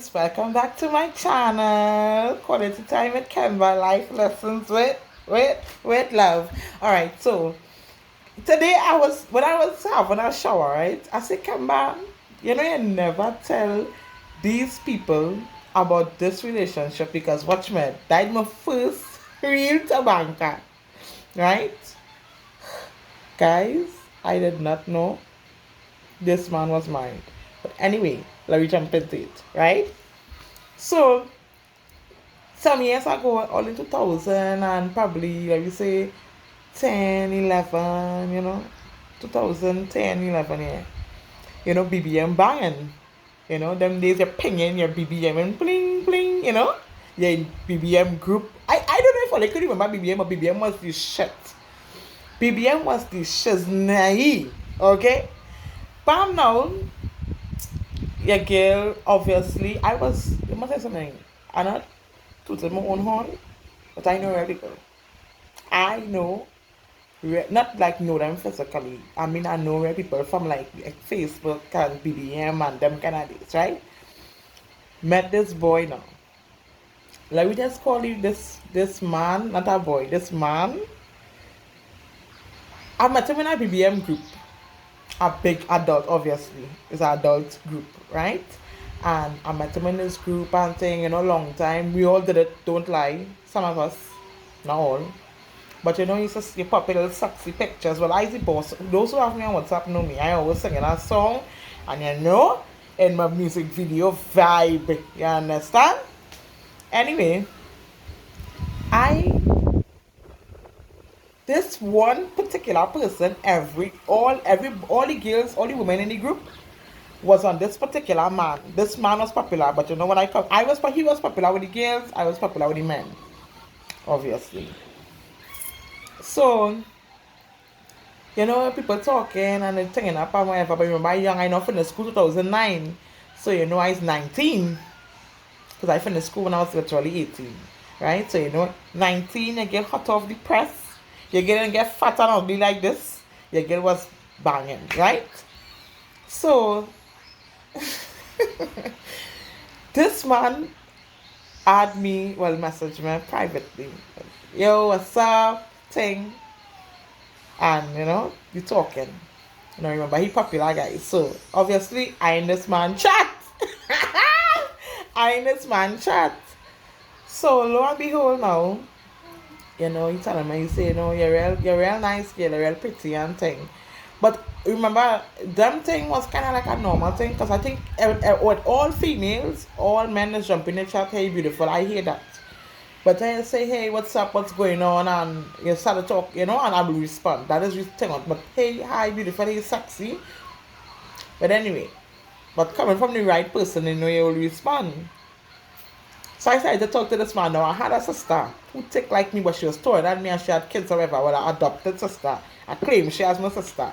guys, welcome back to my channel. Quality time with Kemba, life lessons with love. All right, so today when I was having a shower, right? I said, Kemba, you never tell these people about this relationship because watch me, that my first real tabanka, right? Guys, I did not know this man was married. But anyway, let me jump into it, right? So some years ago, all in 2000 and probably, let me say, 10, 11, 2010, 11, yeah. BBM banging. Them days you're pinging your BBM and bling, bling, Your BBM group. I don't know if I could remember BBM, but BBM was the shit. BBM was the shiznai, okay? But now, your girl, obviously, you must say something. I'm not tooting my own horn, but I know where people. I know, not like know them physically. I mean, I know where people from like Facebook and BBM and them kind of days, right? Met this boy now. Let me just call you this man, not a boy, this man. I met him in a BBM group. A big adult, obviously. It's an adult group, right? And I met him in this group and thing, long time. We all did it, don't lie. Some of us, not all. But you just you pop little sexy pictures. Well, I the boss. Those who have me on WhatsApp know me. I always sing a song, and in my music video vibe. You understand? Anyway, I this one particular person, all the girls, all the women in the group was on this particular man. This man was popular, but when he was popular with the girls, I was popular with the men, obviously. So, people talking and they're taking up and whatever. But remember, young, I know finished school 2009. So, I was 19. Because I finished school when I was literally 18. Right? So, 19, you get hot off the press. You get fat and ugly like this. Your girl was banging. Right? So, this man messaged me privately. Yo, what's up? Thing. And you talking. Remember he popular guys. So obviously I in this man chat. I in this man chat. So lo and behold now, you tell him, you say, you're real nice girl, you're real pretty and thing. But remember, them thing was kind of like a normal thing because I think with all females, all men is jumping in the chat, hey beautiful, I hear that. But I say, hey, what's up, what's going on, and you start to talk, and I will respond. That is the thing. But hey, hi, beautiful, hey, sexy. But anyway, but coming from the right person, you will respond. So I started to talk to this man now. I had a sister who take like me, but she was taller than me, and she had kids, however, well, an adopted sister. I claim she has my sister.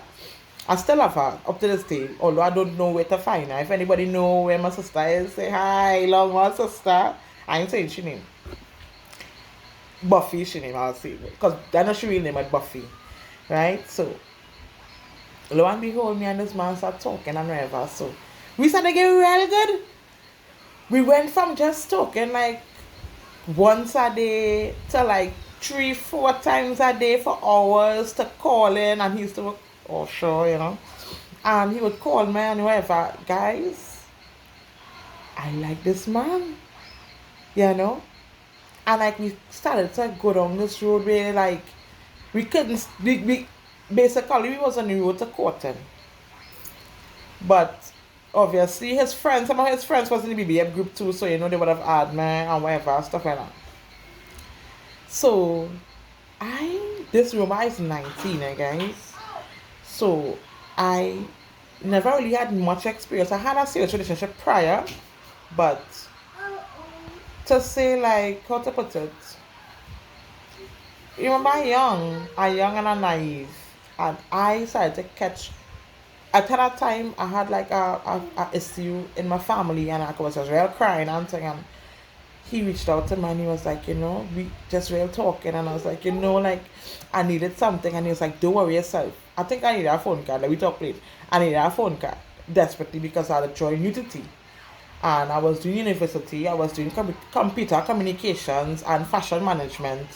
I still have her up to this day, although I don't know where to find her. If anybody know where my sister is, say hi, long my sister. I ain't saying she name. Buffy, she name, I'll say. Because I know she real name at Buffy. Right? So, lo and behold, me and this man start talking and whatever. So, we started getting real good. We went from just talking like once a day to like 3-4 times a day for hours to calling. And he used to work offshore, And he would call me and whatever. Guys, I like this man. And like we started to go down this road where like we couldn't we basically we was on the road to courting. But obviously some of his friends was in the BBM group too, so they would have had me and whatever, stuff like that. So this room I is 19, guys. So I never really had much experience. I had a serious relationship prior, but to say like how to put it, you remember young and a naive, and I started to catch. At that time, I had like a issue in my family, and I was just real crying and thing, and he reached out to me and he was like, we just real talking, and I was like, like I needed something, and he was like, don't worry yourself. I think I needed a phone card. Like we talked late. I needed a phone card desperately because I had to join Unity. and I was doing university. I was doing computer communications and fashion management.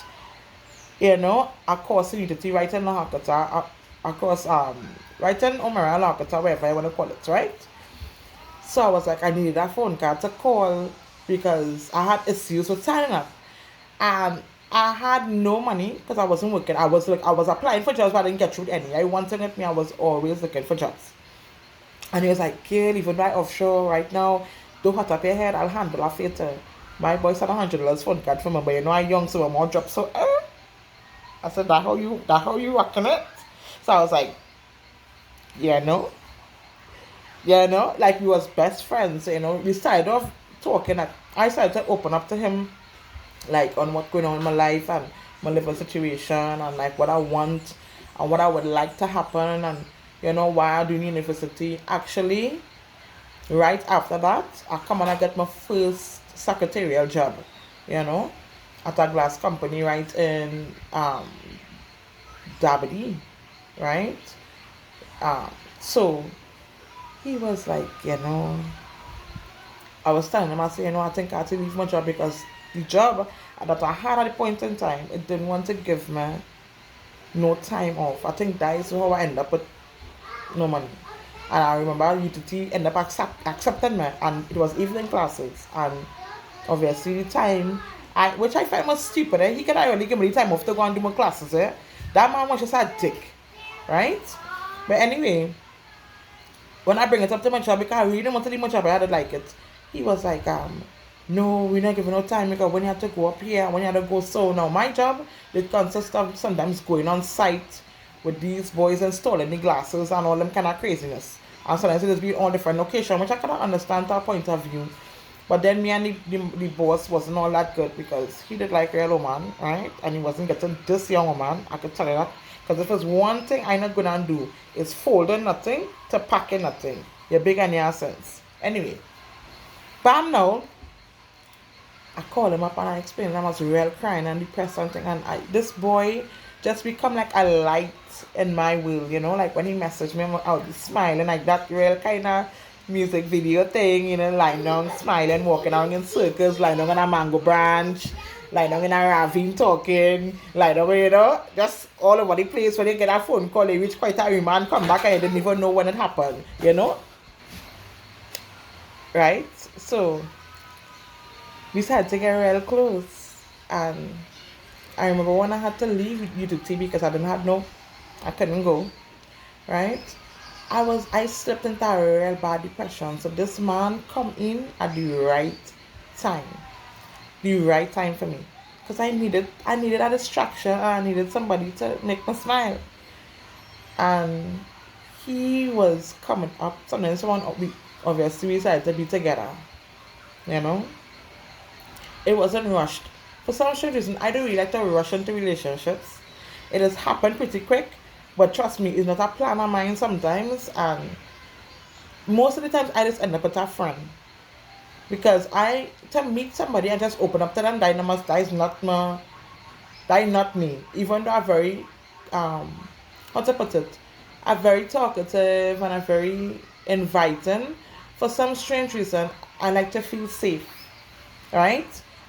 A course in Unity, right in Lahakata, a course right in Omara, Lahakata, wherever I want to call it, right? So I was like, I needed a phone card to call because I had issues with signing up. And I had no money because I wasn't working. I was applying for jobs, but I didn't get through any. I wanted it me, I was always looking for jobs. And he was like, girl, even by offshore right now, don't hot up your head, I'll handle it later. My boy said $100 phone card for me, but I'm young, so I'm more drop. So I said, that how you rocking it? So I was like, yeah, no. Like we was best friends, we started off talking. Like, I started to open up to him, like on what's going on in my life and my living situation and like what I want and what I would like to happen and why I do university. Actually, right after that, I come and I get my first secretarial job, you know, at a glass company right in Dabity, right? So he was like, I was telling him, I said, I think I had to leave my job because the job that I had at the point in time, it didn't want to give me no time off. I think that is how I ended up with no money. And I remember UTT ended up accepting me, and it was evening classes. And obviously, the time, which I find was stupid, he could really give me the time off to go and do my classes. That man was just a dick, right? But anyway, when I bring it up to my job, because I really didn't want to leave my job, I didn't like it. He was like, no, we're not giving no time because when you have to go up here, when you have to go so. Now, my job, it consists of sometimes going on site with these boys installing the glasses and all them kind of craziness. And sometimes it just be on different location, which I cannot understand our point of view. But then me and the boss wasn't all that good because he did like real woman, right? And he wasn't getting this young woman, I could tell you that. Because if there's one thing I'm not gonna do, is folding nothing to packing nothing. You're big on your sense. Anyway, bam now, I called him up and I explained I was real crying and depressed and thing. And this boy just become like a light in my will, like when he messaged me, I would be smiling like that real kind of music video thing, lying down, smiling, walking around in circles, lying down on a mango branch, lying down in a ravine talking, lying down, just all over the place. When you get a phone call, you reach quite a room and come back and you didn't even know when it happened, right? So we started to get real close, and I remember when I had to leave UTT because I couldn't go, right? I slipped into a real bad depression. So this man come in at time, the right time for me, because I needed a distraction and I needed somebody to make me smile, and he was coming up. Sometimes we obviously we decided to be together, It wasn't rushed. For some strange reason, I don't really like to rush into relationships. It has happened pretty quick, but trust me, it's not a plan of mine sometimes. And most of the times, I just end up with a friend. Because to meet somebody and just open up to them, that is not me. Even though I'm very, how to put it, I'm very talkative and I'm very inviting. For some strange reason, I like to feel safe, right?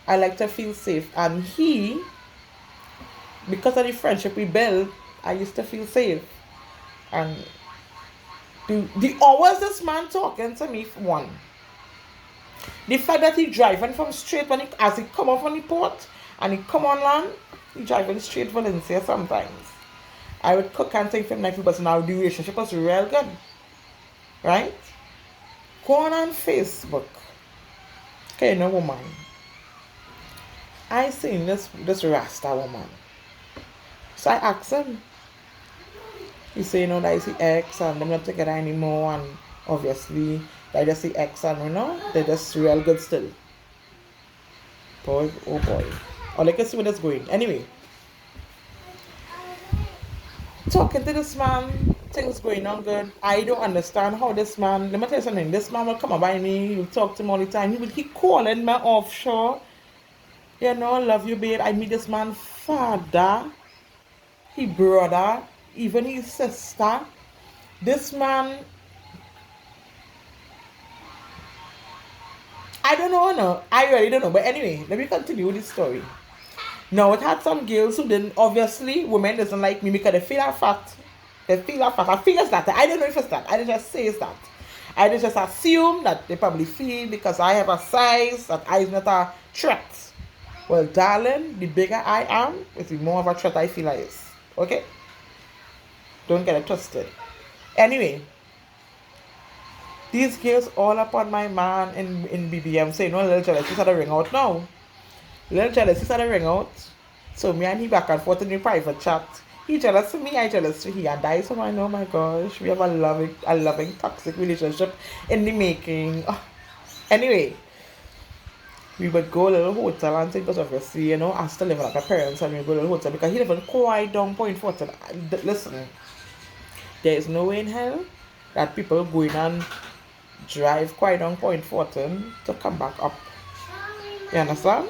I like to feel safe. And because of the friendship we built, I used to feel safe. And the hours this man talking to me for one. The fact that he driving from straight as he come off on the port and he come on land, he driving straight Valencia sometimes. I would cook and think for him like, but now the relationship was real good. Right? Go on Facebook. Okay, no woman. I seen this Rasta woman. So I asked him. He say, that is the ex and they're not together anymore, and obviously they just the ex and they're just real good still. Boy, oh boy. Or like I see where that's going. Anyway. Talking to this man, things going on good. I don't understand how this man, let me tell you something, this man will come up by me, he will talk to me all the time. He keep calling me offshore. Love you, babe. I meet this man father, his brother, even his sister. This man, I don't know, no. I really don't know. But anyway, let me continue with this story. Now, it had some girls who didn't, obviously, women doesn't like me because they feel that fact. They feel that fact. I feel it's that. I don't know if it's that. I just say it's that. I just assume that they probably feel because I have a size that I is not a threat. Well, darling, the bigger I am, it's the more of a threat I feel I is. Okay? Don't get it twisted. Anyway, these girls all up on my man in BBM saying, no, little jealousy started ring out now. Little jealousy started ring out. So me and he back and forth in the private chat. He jealous of me, I jealous of he. And I so I know, oh my gosh, we have a loving toxic relationship in the making. Oh. Anyway, we would go a little hotel and things because obviously, I still live with my parents and we go to a little hotel because he live in quite down Point Fortin. Listen, there is no way in hell that people going and drive quite down Point Fortin to come back up. You understand?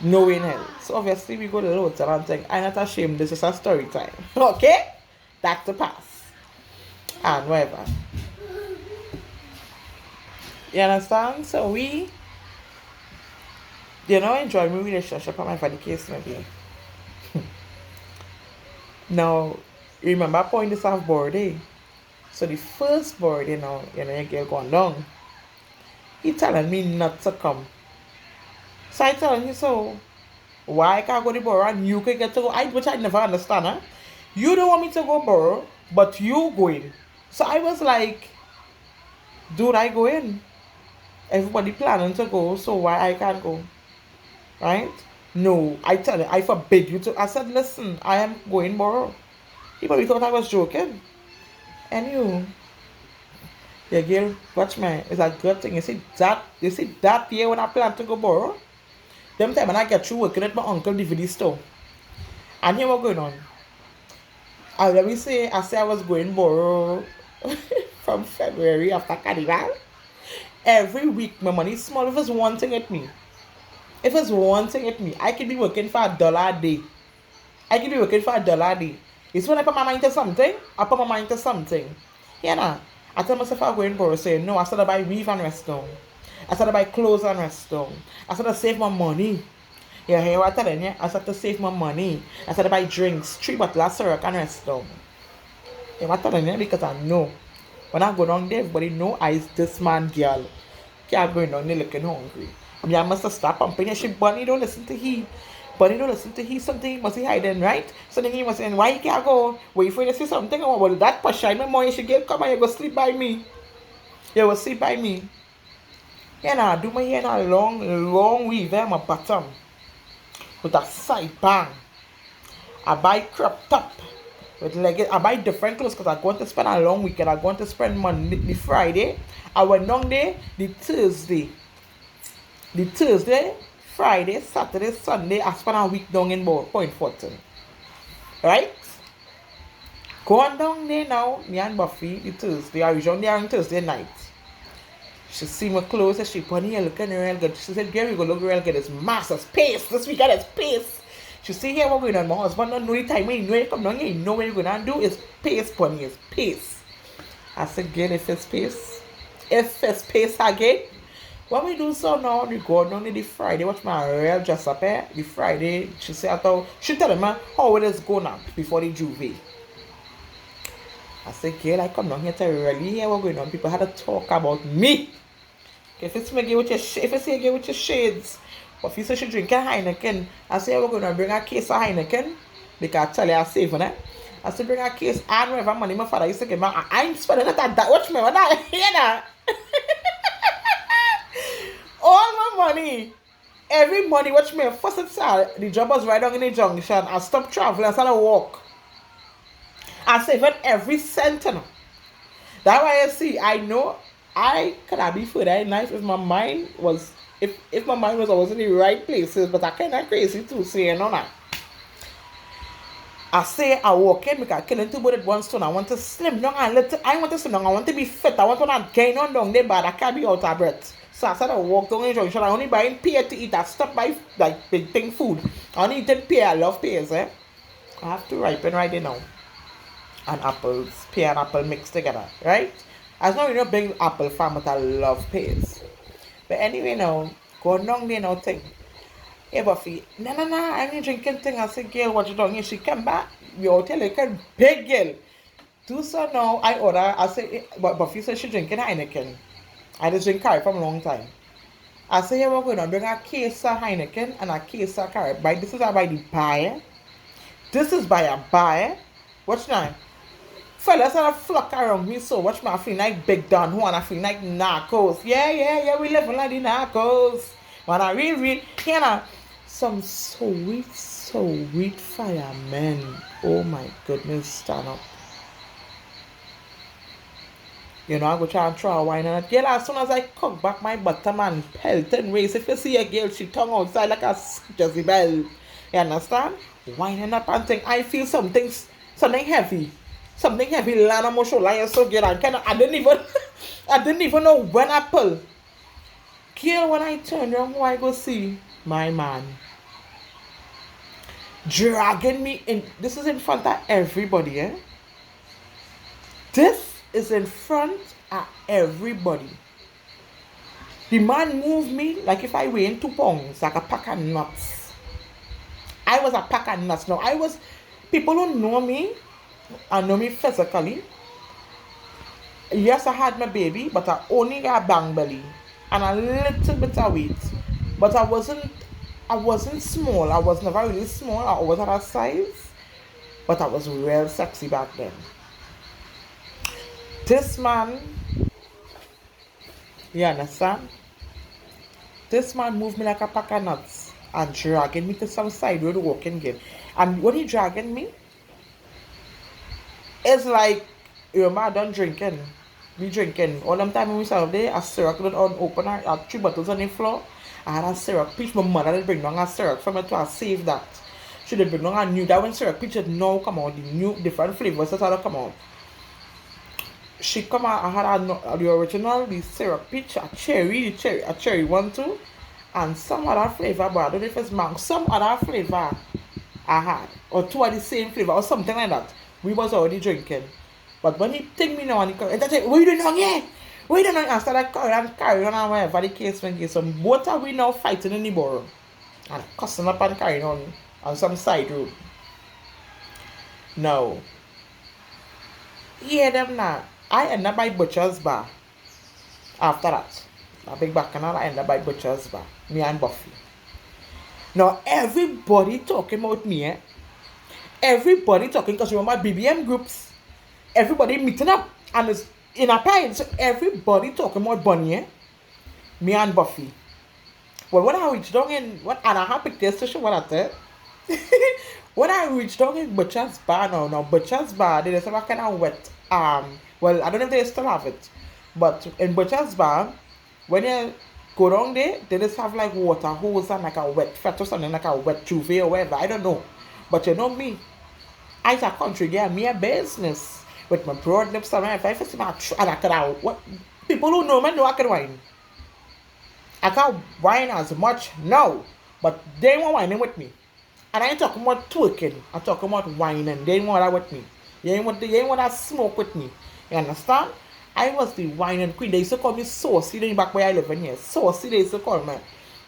No way in hell. So obviously we go to the hotel and think, I'm not ashamed, this is a story time. Okay? That's the past. And whatever. You understand? So we, enjoy my relationship and whatever the case may be. Now, remember point this off board, eh? So the first board, your girl going down. He telling me not to come. So I telling you, so why I can't go to Borough and you can get to go? Which I never understand, huh? You don't want me to go Borough, but you going. So I was like, dude, I go in. Everybody planning to go, so why I can't go? Right? No, I tell you, I forbid you to. I said, listen, I am going Borough. He probably thought I was joking. And your girl, watch me, it's a good thing. You see that year when I plan to go Borough? Them time when I get through working at my uncle DVD store. And here what going on. And let me say, I was going Borough from February after Carnival. Every week my money is small. If it's one thing at me. I could be working for $1 a day. It's when I put my mind to something, I tell myself I'm going Borough, say no, I started to buy weave and rest down. I started to buy clothes and rest down. I started to save my money. You hear what I'm telling you? I started to save my money. I started to buy drinks, 3 bottles of syrup and rest down. You know what I'm telling you? Because I know. When I go down there, everybody know I is this man girl. Can't go down there looking hungry. I must stop pumping and she Bunny don't listen to he. Something he must be hiding, right? Something he must say, why you can't go? Wait for you to see something? Oh, well, that push I my money, she give come and you go sleep by me. You will sleep by me. I do my hair in a long weave there, my bottom. With a side bang. I buy crop top. With leggings. I buy different clothes because I'm going to spend a long weekend. I'm going to spend Monday, the Friday. I went down there the Thursday, Friday, Saturday, Sunday, I spent a week down in Point Fortin. Right? Going down there now, me and Buffy, the Thursday, I was down there on Thursday night. She see my clothes and she put here looking real good. She said, Gary, go look real good. It's massive space. This weekend is space. She see here what going on. My husband don't know the time when you know you come down here, you know what you're going to do. It's pace, Bunny, it's pace. I said, girl, if it's pace again, what we do so now, we go down the Friday, watch my real dress up here. The Friday, she say, she tell me how it is going now before the Juve. I said, girl, I come down here to really hear what's going on. People had to talk about me. If it's me with your shades, but if you say she drinking Heineken, I say we're gonna bring a case of Heineken because I tell you I'm saving it. I say bring a case and whatever money my father used to give me. I'm spending it at that. Watch me when I hear that. All my money, every money. Watch me. First it started, the job was right down in the junction. I stopped traveling. I started to walk. I saved every cent. That's why I see. I know. I could have been further in life if my mind was always in the right places, but I kind of crazy too, so you know that. I say I walk in because I killing 2 birds at one stone. I want to slim down a little. I want to slim down. I want to be fit. I want to not gain on down there, but I can't be out of breath. So I started to walk down the junction. I only buying pear to eat. I stop by like big thing food. I only eating pear. I love pears, I have to ripen right now. And apples, pear and apple mixed together, right? I was not really a big apple fan, but I love pears. But anyway, now, going on there now, thing. Hey, Buffy, no, I ain't drinking thing. I said, girl, what you doing? She come back. We hotel like a big girl. Do so now. I order. I say, but Buffy said she drinking Heineken. I just drink Carib from a long time. I say, yeah, we're going to bring a case of Heineken and a case of Carib. By this is by the buyer. This is by a buyer. Watch now. Fellas are flock around me, so watch me. I feel like Big Don Juan. I feel like narcos. Yeah. We living like the narcos. When I read, you know, some sweet firemen. Oh my goodness, stand up. You know, I go try and throw a wine on it. Girl, as soon as I cock back my bottom and pelt and race, if you see a girl, she tongue outside like a Jezebel. You understand? Winding up and think, I feel something heavy. Something heavy land on my shoulder. You're so good. I didn't even know when I pull. Girl, when I turn around, who I go see? My man. Dragging me in. This is in front of everybody, eh? This is in front of everybody. The man moved me like if I weighed 2 pounds, like a pack of nuts. I was a pack of nuts. Now, people who know me and know me physically, yes, I had my baby, but I only got a bang belly and a little bit of weight. But I wasn't small. I was never really small. I was at a size, but I was real sexy back then. This man, you understand? This man moved me like a pack of nuts and dragging me to some side road walking again. And when he dragging me, it's like, you remember I done drinking. We drinking. All them time when we started there, a syrup done open, I had 3 bottles on the floor. I had a syrup peach. My mother did bring down a syrup from it to save that. She did bring down a new, that when syrup peach had now come out, the new different flavors that had come out. She come out, I had the original, the syrup peach, a cherry one too, and some other flavor, but I don't know if it's mango, some other flavor I had, or 2 of the same flavor, or something like that. We was already drinking. But when he take me now and he come, and I say, what you doing now, yeah? What you doing now? I started carrying on and whatever the case when case. So both are we now fighting in the borough, and cussing up and carrying on some side road. Now, hear them now. I end up by Butcher's Bar. After that, a big bacchanal, I end up by Butcher's Bar. Me and Buffy. Now, everybody talking about me, eh? Everybody talking, because remember BBM groups, everybody meeting up, and it's in a pile. So everybody talking about Bunny, eh? Me and Buffy. Well, when I reached down and I have picked the station, what I said. When I reached down in Butcher's Bar now Butcher's Bar, there's some kind of wet, well, I don't know if they still have it, but in Butcher's Bar, when you go down there, they just have like water hose and like a wet fat or something, like a wet juve or whatever, I don't know. But you know me, I'm a country girl, me a business with my broad lips and if I see my and I can what people who know me know I can wine. I can't wine as much now, but they want whining with me. And I ain't talking about twerking, I'm talking about whining. They ain't want that with me. You ain't want that smoke with me. You understand? I was the whining queen. They used to call me saucy then back where I live in here. Saucy they used to call me.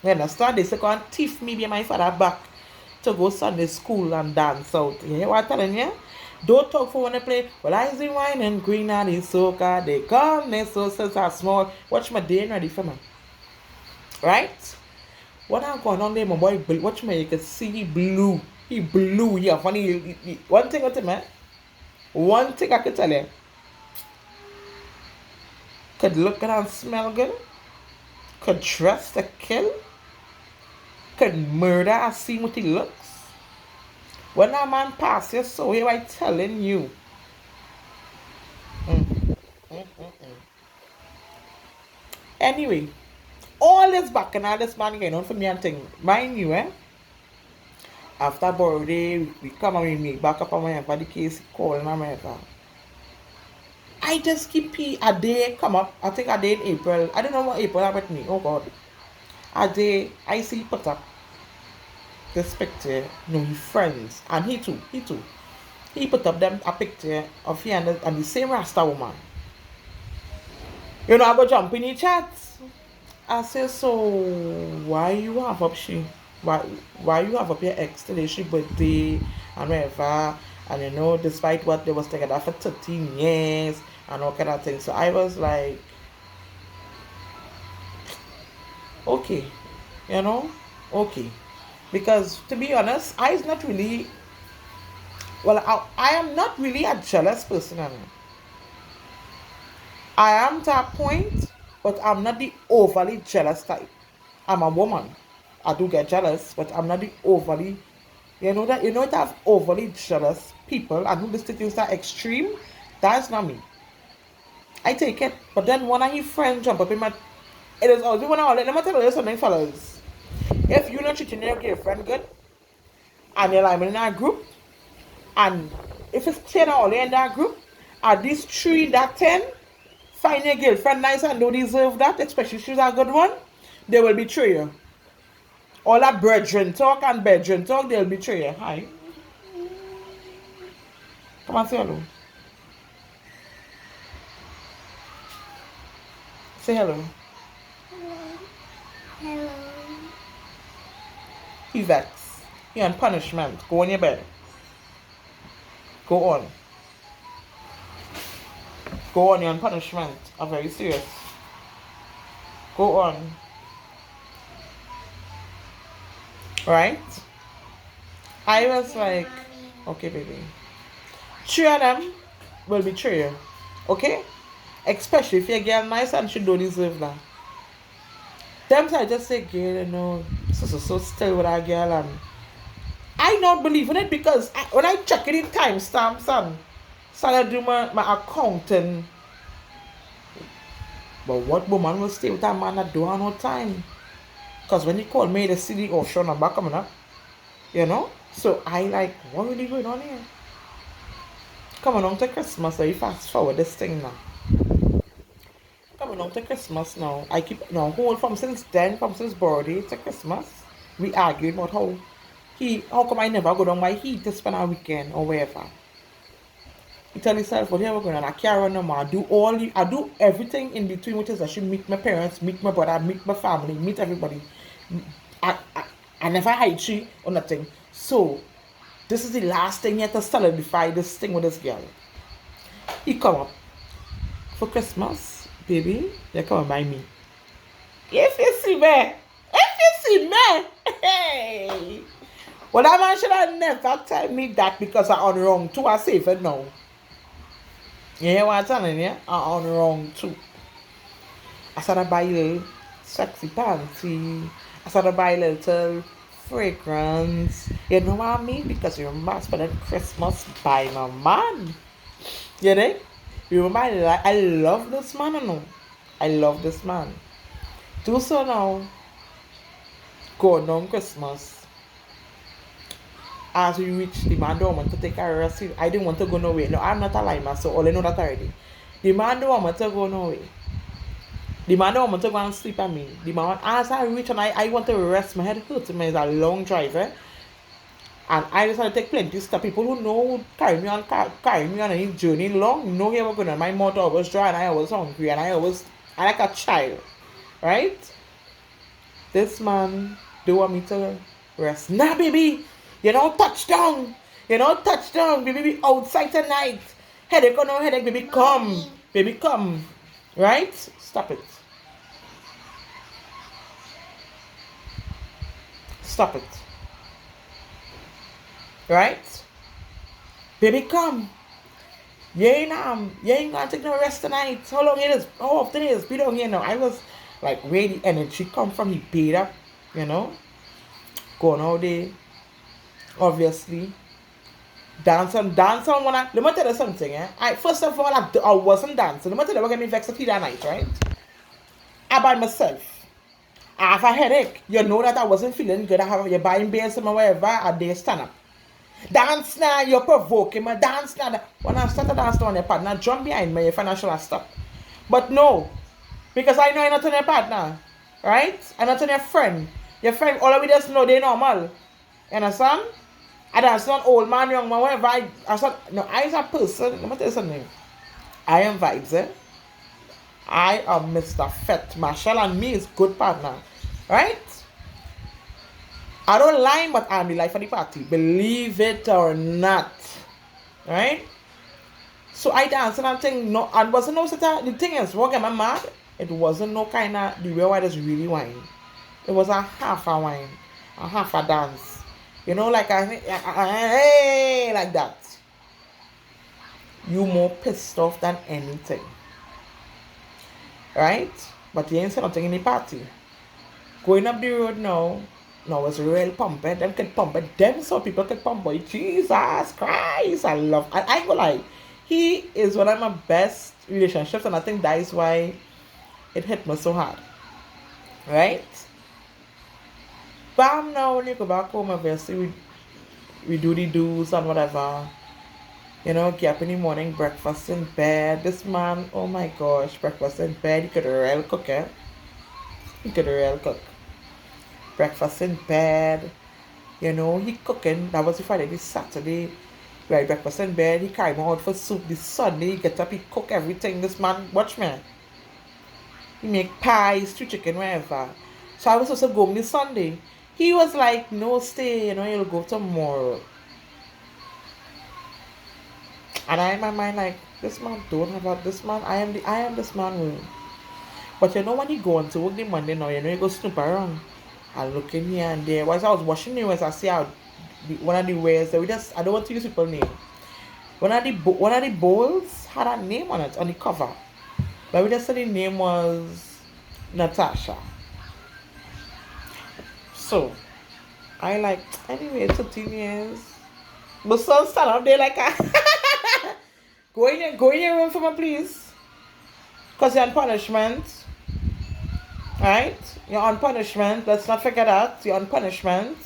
You understand? They used to come and thief me and my father back to go Sunday school and dance out. You hear what I'm telling you? Don't talk for when they play. Well, I see whining queen and the soca. They come, they so are small. Watch my day ready for me. Right? What I'm going on there, my boy, watch me, you can see he blew. He blew, yeah, funny. One thing I tell you, one thing I can tell you. Could look good and smell good. Could dress to kill. Could murder and see what he looks. When that man passes, so here I telling you. Anyway, all this back and all this man going on for me and thing. Mind you, eh? After birthday, we come and we make back up on my for the case, calling and whatever. I just keep a day come up. I think a day in April. I don't know what April happened with me. Oh God. A day I see put up this picture, you know, his friends. And he too. He put up them a picture of he and the same Rasta woman. You know, I go jump in the chats. I say, so why you have up she? Why why you have up your ex today? She birthday and whatever, and despite what they was together for 13 years and all kind of things. So I was like, okay, you know, okay, because to be honest, I is not really well. I am not really a jealous person. I am to a point, but I'm not the overly jealous type. I'm a woman. I do get jealous, but I'm not the overly, that overly jealous people and who just take things that extreme. That's not me. I take it, but then when I hear friends jump up in my, it is always when I let me tell you something, fellas. If you're not treating your girlfriend good, and you're like in that group, and if it's 10 all in that group, at least 3 that 10, find your girlfriend nice and don't deserve that, especially if she's a good one, they will betray you. All that brethren talk and bedroom talk, they'll betray you. Hi. Come and say hello. Say hello. Hello. He's vexed. You're on punishment. Go on your bed. Go on. Go on, you're on punishment. I'm very serious. Go on. Right? I was like, okay, baby. 3 of them will betray you. Okay? Especially if your girl nice and she don't deserve that. Them I just say, girl, so still with our girl, and I not believe in it because when I check it in timestamps and started do my accounting, but what woman will stay with that man that do no time? Because when he called me, the CD offshore number coming up, So I like, what really going on here? Coming on to Christmas, so you fast forward this thing now. Coming on to Christmas now. I keep hold from since birthday to Christmas. We argued about how come I never go down by he to spend a weekend or wherever. He tell himself, what we're going on, I can't run no more. I do everything in between, which is I should meet my parents, meet my brother, meet my family, meet everybody. I never hide she or nothing. So this is the last thing yet to solidify this thing with this girl. He come up for Christmas, baby. You come by me. If you see me, hey. Well, that man should have never tell me that because I'm on wrong too. I say it now. You hear what I'm telling you? I'm on wrong too. I started buy little sexy panty. I started buy little fragrance. You know what I mean? Because you remember I spent Christmas by my man. You know? You remember I love this man or no? I love this man. Do so now. Go on Christmas. As we reach the man don't want to take a rest. I didn't want to go nowhere. No, I'm not a liar, so all I know that already. The man don't want to go nowhere. The man don't want to go and sleep at me. The man, as I reach and I want to rest, my head hurts. It's a long drive, And I decided to take plenty of stuff. People who know carry me on any journey long, know here we're going on. My mouth was dry and I was hungry and I like a child. Right? This man don't want me to rest. Nah, baby. Touchdown. Touchdown. Baby, be outside tonight. Headache or no headache, baby, come. Baby, come. Right? Stop it. Stop it. Right? Baby, come. You ain't gonna take no rest tonight. How long it is? How often it is? Be down here now. I was like, where the energy come from? He paid up, Going all day. Obviously. Dance on when let me tell you something, first of all, I wasn't dancing. Let me tell you what got me vexed that night, right? I by myself. I have a headache. You know that I wasn't feeling good. I have you buying beers or wherever I dare stand up. Dance now, you're provoking me. Dance now. When I started dancing on your partner, jump behind me, your financial stop. But no. Because I know you're not on your partner. Right? I'm not on your friend. Your friend, all of we just know they're normal. You understand? And that's not old man, young man, whatever. I as a person, let me tell you something. I am vibes, I am Mr. Fett. Marshall and me is good partner. Right? I don't lie, but I'm the life of the party. Believe it or not. Right? So I dance and I'm thinking, no, and wasn't no such a, the thing is, what get me mad? It wasn't no kind of, the way I just really wine. It was a half a wine, a half a dance. You know, like hey, like that. You more pissed off than anything. Right? But you ain't saying nothing in the party. Going up the road now, no, it's real pumping. Them can pump it. Them so people can pump boy. Jesus Christ. I ain't gonna lie. He is one of my best relationships, and I think that is why it hit me so hard. Right? Bam, now when you go back home, obviously we do the do's and whatever. You know, get up in the morning, breakfast in bed. This man, oh my gosh, breakfast in bed. He could real cook, eh? He could real cook. Breakfast in bed. You know, he cooking. That was the Friday, this Saturday. Right, breakfast in bed. He carry me out for soup. This Sunday, he get up, he cook everything. This man, watch me. He make pies, stew chicken, wherever. So I was supposed to go home this Sunday. He was like, no, stay, you know, you'll go tomorrow. And I in my mind like, this man don't have about this man. I am this man will. But you know when you go on to work the Monday now, you know you go snoop around. I look in here and there. Once I was washing the as I see how one of the wares that we just I don't want to use people's name. One of the bowls had a name on it on the cover. But we just said the name was Natasha. So I like anyway, it's 15 years. But son stand up there like go in your room for me please. Cause you're on punishment. Right? You're on punishment. Let's not forget that. You're on punishment.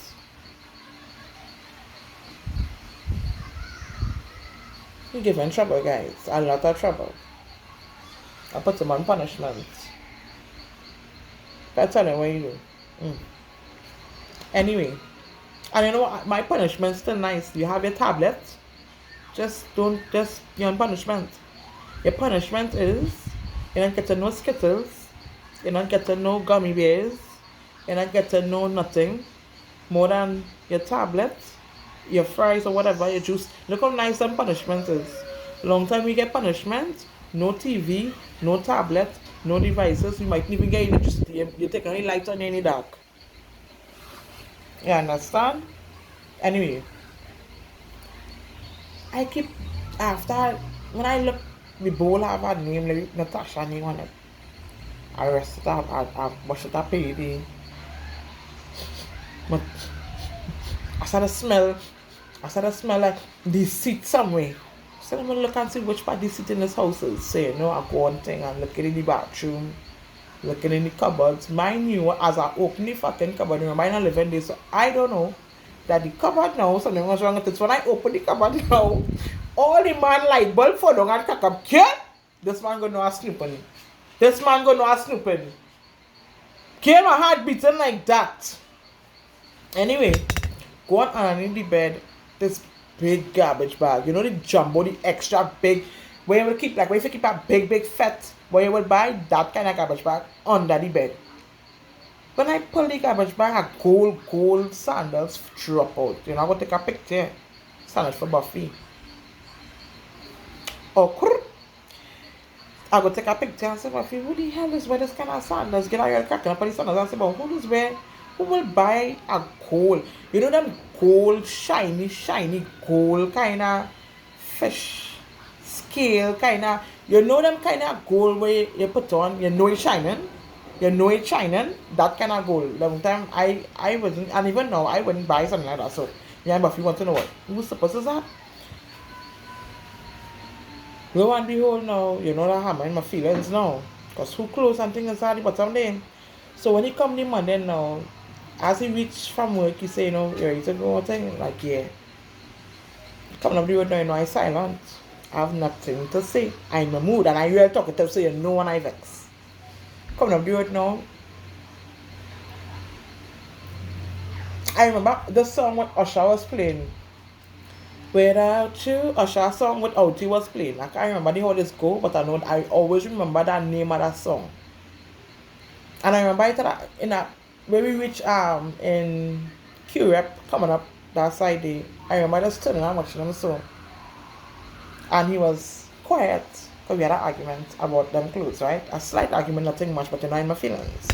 You're giving trouble, guys. A lot of trouble. I put him on punishment. But I tell you what you do. Anyway. And you know what? My punishment's still nice. You have your tablet. Just be on punishment. Your punishment is you don't get to no Skittles. You don't get to no gummy bears. You don't get to no nothing more than your tablet, your fries or whatever, your juice. Look how nice some punishment is. Long time we get punishment, no TV, no tablet, no devices. You might even get electricity. You take any light on any dark. You understand? Anyway, I keep after when I look the bowl have a name like Natasha name on it. I rest it up, I wash it up baby. But I started smell like deceit somewhere. So I'm gonna look and see which part deceit in this house is. So you know I go on thing and looking in the bathroom, looking in the cupboards. Mind you, as I open the fucking cupboard, remember I'm not living there, so I don't know that the cupboard now, something was wrong with it. So when I open the cupboard now, all the man light bulb for down and cock up. Kid, this man gonna know a snooping. This man gonna know a snooping. Kid, my heart beating like that. Anyway, go on underneath the bed. This big garbage bag. You know the jumbo, the extra big, where you will keep like where if you keep a big fat, where you will buy that kind of garbage bag under the bed. When I pull the garbage bag, a gold sandals drop out. You know, I'm going to take a picture. Sandals for Buffy. Oh, I go take a picture and say, Buffy, who the hell is wear this kind of sandals? Get out your cracking up on the sandals and say, but who will buy a gold? You know them gold, shiny gold kind of fish scale kind of, you know them kind of gold where you put on, you know it's shining. You know it's shining, that kind of gold. Long time I wasn't, and even now I wouldn't buy something like that. So yeah, but if you want to know what, who's supposed to that? Lo and behold now, you know that hammer in my feelings now. Because who close and things inside the bottom there. So when he come the Monday now, as he reach from work, he say, you know, you're ready to go out thing? Like, yeah. Coming up the road now, you know, I silent. I have nothing to say. I'm in a mood and I really talkative, so you know when I vex. Coming up the road now. I remember the song what Usher was playing. Without you, Usher song Without You was playing. I can't remember the how this go, but I know I always remember that name of that song. And I remember it in a when we reach in Curep coming up that side day. I remember just turning and watching them so, and he was quiet because we had an argument about them clothes, right? A slight argument, nothing much, but you know in my feelings.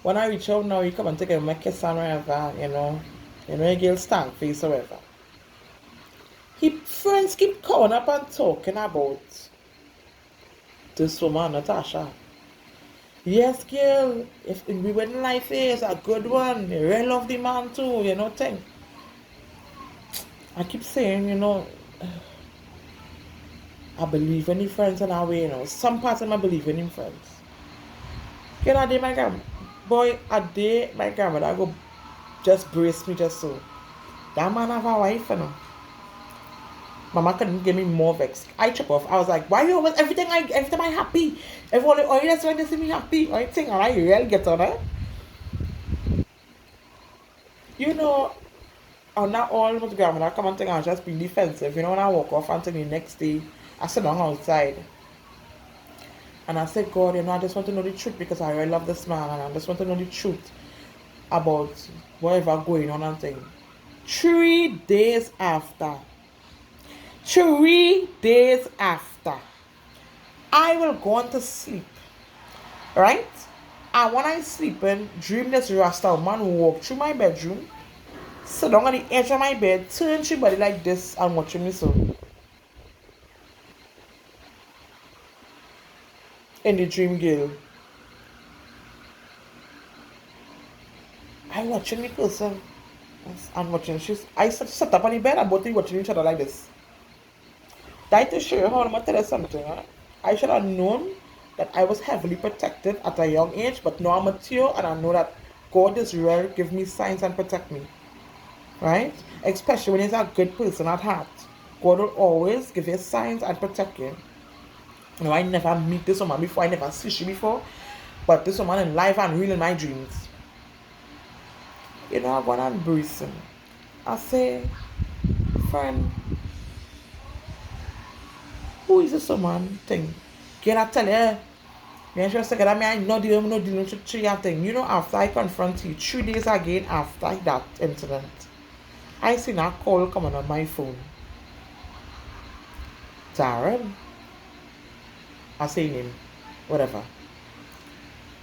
When I reach out now, he come and take a kiss and whatever, a girl stank face or whatever. He friends keep coming up and talking about this woman, Natasha. Yes, girl, if we wedding life is a good one, you really love the man too, thing. I keep saying, I believe in the friends in our way, Some parts of me believe in friends. A day my grandma, boy, a day my grandmother go just brace me just so. That man have a wife. Mama couldn't give me more vex. I chop off. I was like, why you always every time I happy? Everyone always when they see me happy. I think I really get on it. You know, I'm not all with grandma. I come and think I just be defensive. When I walk off until the next day, I sit down outside. And I said, God, I just want to know the truth because I really love this man and I just want to know the truth about whatever going on and thing. 3 days after, I will go on to sleep. Right? And when I sleeping, dream this Rasta man walk through my bedroom, sit down on the edge of my bed, turn your body like this and watching me so. In the dream, girl. I watching me person. And watching I sat up on the bed and both watching each other like this. That to show you how I'm gonna tell you something, huh? I should have known that I was heavily protected at a young age, but now I'm mature and I know that God is real, give me signs and protect me. Right? Especially when he's a good person at heart. God will always give you signs and protect you. I never meet this woman before, I never see she before, but this woman in life and real in my dreams. I go and breathe. I say, friend, who is this woman thing? Can I tell you? Just say, I'm not dealing with 3 thing. After I confront you 3 days again after that incident, I seen a call coming on my phone. Darren, I say him, whatever.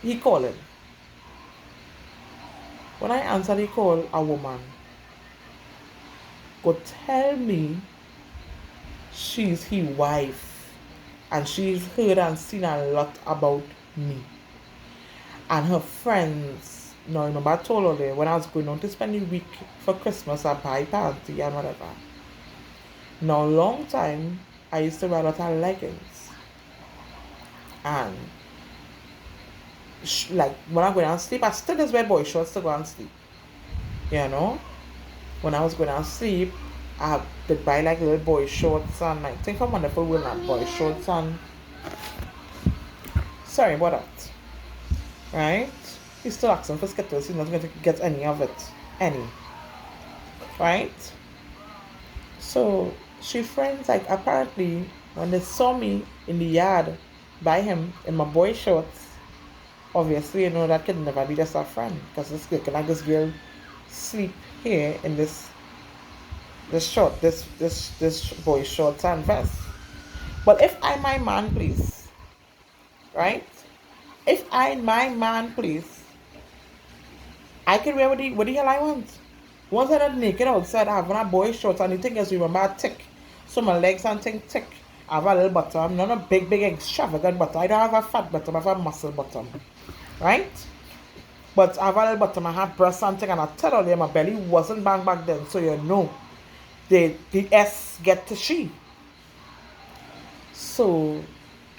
He calling. When I answer the call, a woman go tell me she's his wife and she's heard and seen a lot about me. And her friends, now remember I told her when I was going on to spend the week for Christmas I buy party and whatever. Now long time I used to wear a lot of leggings. And like when I go down and sleep, I still just wear boy shorts to go and sleep. When I was going to sleep, I did buy like little boy shorts and I think I'm wonderful with that boy shorts and sorry about that. Right? He's still asking for Skittles, he's not going to get any of it. Any. Right? So she friends like apparently when they saw me in the yard by him in my boy shorts, obviously that could never be just a friend because this girl sleep here in this boy shorts and vest. But if I my man please, right? If I my man please, I can wear what the hell I want. Once I'm not naked outside, I have on a boy shorts and the thing is remember I tick. So my legs and thing tick. I have a little bottom, not a big extravagant bottom. I don't have a fat bottom, I have a muscle bottom. Right? But I have a little bottom, I have breast and thing, and I tell you my belly wasn't bang back then, so the S get to she. So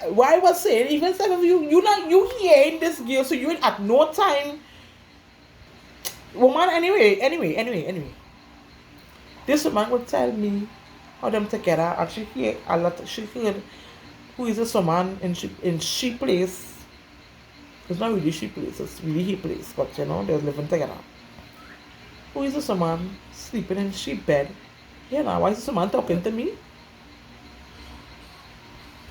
why I was saying, even some of you hearing this girl, so you at no time woman anyway. This woman would tell me how them together and she hear a lot she heard who is this woman in she place. It's not really she place, it's really he place, but they're living together. Who is this woman sleeping in she bed You know, why is someone talking to me?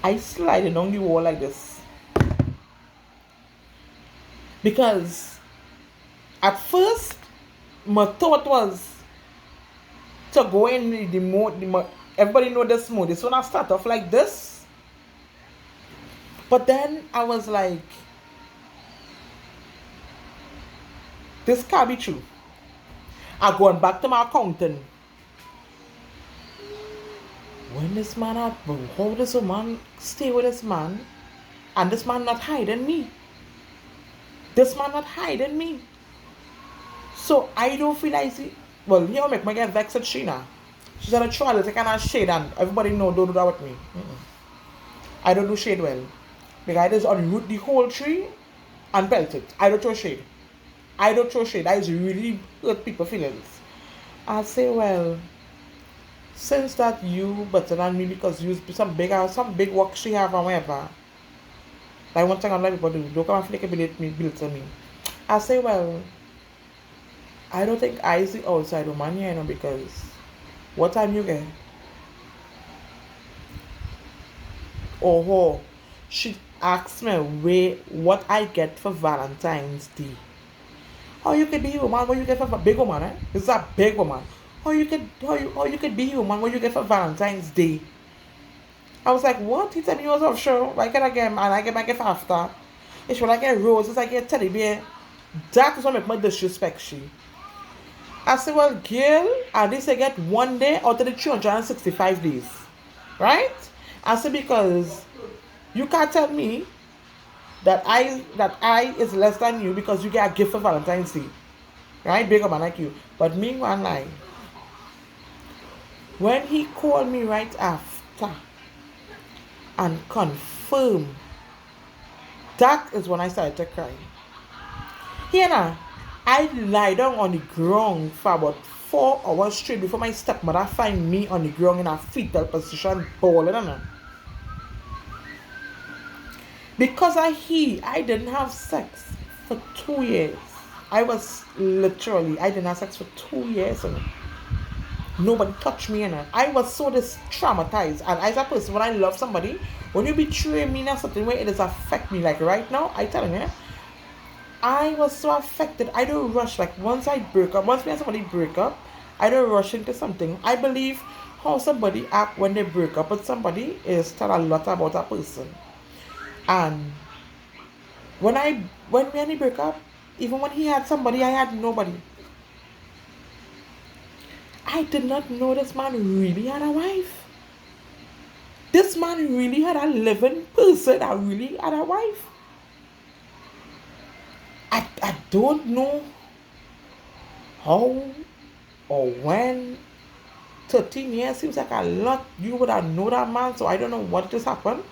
I slided down the wall like this. Because at first, my thought was to go in the mode, everybody know this mode. This one I start off like this. But then I was like, this can't be true. I gone back to my accountant. When this man out, how does a man stay with this man? And this man not hiding me. This man not hiding me. So I don't feel like see. Well, you know, make me get vexed with Sheena. She's on a trial, take kind of shade, and everybody know don't do that with me. I don't do shade well. Because I just unroot the whole tree and belt it. I don't throw shade. I don't throw shade. I just really hurt people's feelings. I say, well, since that you better than me because you some big work she have and whatever. Like one thing I'm like people do, don't come and flick me build to me. I say, well, I don't think I see outside of man here, you know, because what time you get? Oh, she asked me what I get for Valentine's Day. How you could be human? What you get for a big woman? Eh? This is a big woman. How you could be human? What you get for Valentine's Day? I was like, what? He said he was offshore. Why can I get and I get my gift after? It's when I get roses, I get teddy bear. That is what make my disrespect she. I said, well, girl, and this I get 1 day out of the 365 days. Right? I said, because you can't tell me that I is less than you because you get a gift for Valentine's Day. Right? Big man like you. But me one lie. When he called me right after and confirmed, that is when I started to cry. Here now, I lie down on the ground for about 4 hours straight before my stepmother find me on the ground in a fetal position bawling. Because I didn't have sex for 2 years. I didn't have sex for 2 years. Nobody touched me. I was so traumatized. And as a person, when I love somebody, when you betray me in a certain way, it does affect me. Like right now, I tell you, I was so affected. I don't rush. Like once me and somebody break up, I don't rush into something. I believe how somebody act when they break up with somebody is tell a lot about a person. And when me and he break up, even when he had somebody, I had nobody. I did not know this man really had a wife. This man really had a living person that really had a wife. I don't know how or when. 13 years seems like a lot. You would have known that man, so I don't know what just happened.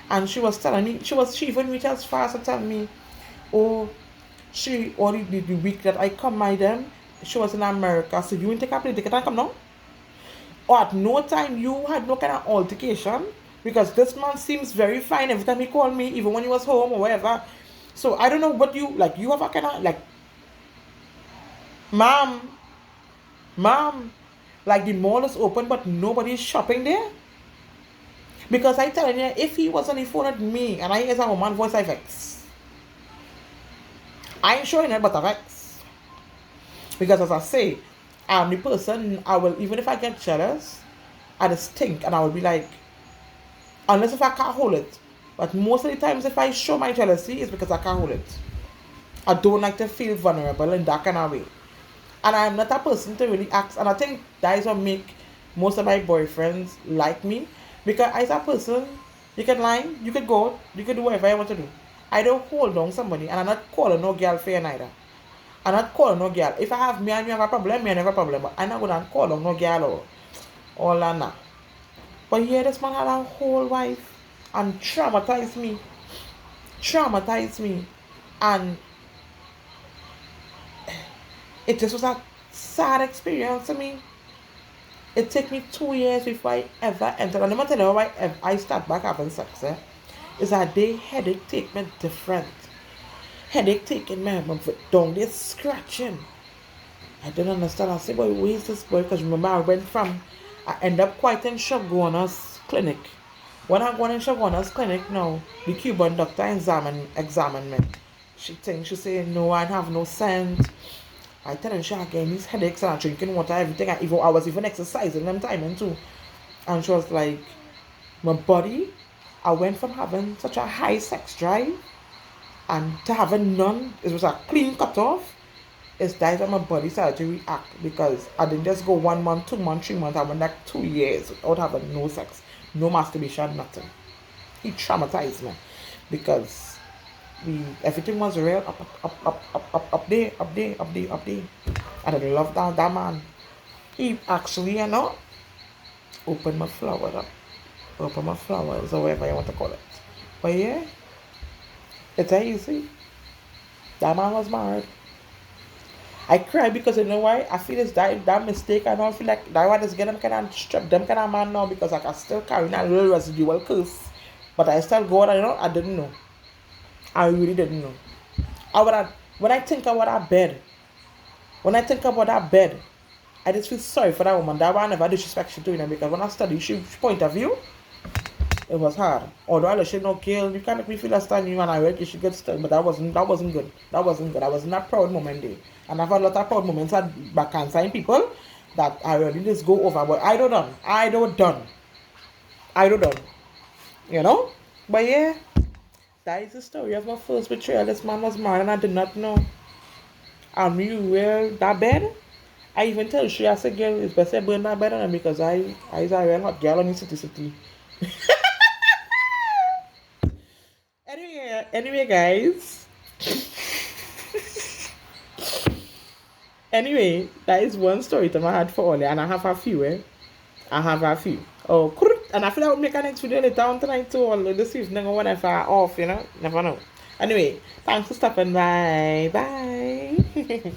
And she was telling me, she even reached as far as to tell me, the week that I come by them, she was in America, so you didn't take a plane ticket and come now? Or at no time you had no kind of altercation? Because this man seems very fine every time he called me, even when he was home or wherever. So I don't know what you have a kind of like, ma'am, like the mall is open but nobody is shopping there. Because I tell you, if he was on the phone with me and I hear a woman voice, I vex. I ain't showing it, but I vex. Because as I say, I'm the person, I will, even if I get jealous, I just think and I will be like, unless if I can't hold it. But most of the times if I show my jealousy, it's because I can't hold it. I don't like to feel vulnerable in that kind of way. And I'm not a person to really ask, and I think that is what make most of my boyfriends like me. Because as a person, you can lie, you can go, you can do whatever you want to do. I don't hold on somebody, and I'm not calling no girl for you neither. I'm not calling no girl. If I have me and you have a problem, me and you have a problem. But I'm not going to call on no girl or all that now. But here this man had a whole wife and traumatized me. And it just was a sad experience to me. It took me 2 years before I ever entered. And let me tell you why I start back having sex. Is that day headache take me different. Headache taking me down there scratching. I didn't understand. I said, boy, where is this boy? Because remember, I end up quite in Shoguna's clinic. When I go in Shoguna's clinic now, the Cuban doctor examine me. She say no, I have no scent. I tell her she again these headaches and I'm drinking water, everything. I was even exercising them timing too. And she was like, my body, I went from having such a high sex drive and to having none, it was a clean cut off. It's that my body started to react because I didn't just go 1 month, 2 months, 3 months. I went like 2 years without having no sex, no masturbation, nothing. He traumatized me because everything was real up there, up there, up there, up there. And I love that man. He actually, opened my flower up. Open my flowers or whatever you want to call it. But yeah, it's easy. That man was married. I cry because you know why? I feel it's that mistake. I don't feel like that one is getting them kind of strip them kind of man now because I can still carry that little residual curse. But I still go on, I didn't know. I really didn't know. When I think about that bed, I just feel sorry for that woman. That one never disrespect she doing it because when I study she point of view, it was hard. Although I should not kill, you can't make me feel less than you and I read you should get stuck, but that wasn't good. That wasn't good. I was in that proud moment there. And I've had a lot of proud moments at back and sign people that I really just go over. But I don't done. You know? But yeah, that is the story of my first betrayal. This man was mad and I did not know. And we were that bad. I even tell she I said girl it's better burn that bed on him because I is a real hot girl on the city. Anyway, guys. Anyway, that is one story time I had for all, and I have a few. I have a few. Oh, and I feel I would make a next video later on tonight too, or this evening or whenever I'm off. Never know. Anyway, thanks for stopping by. Bye.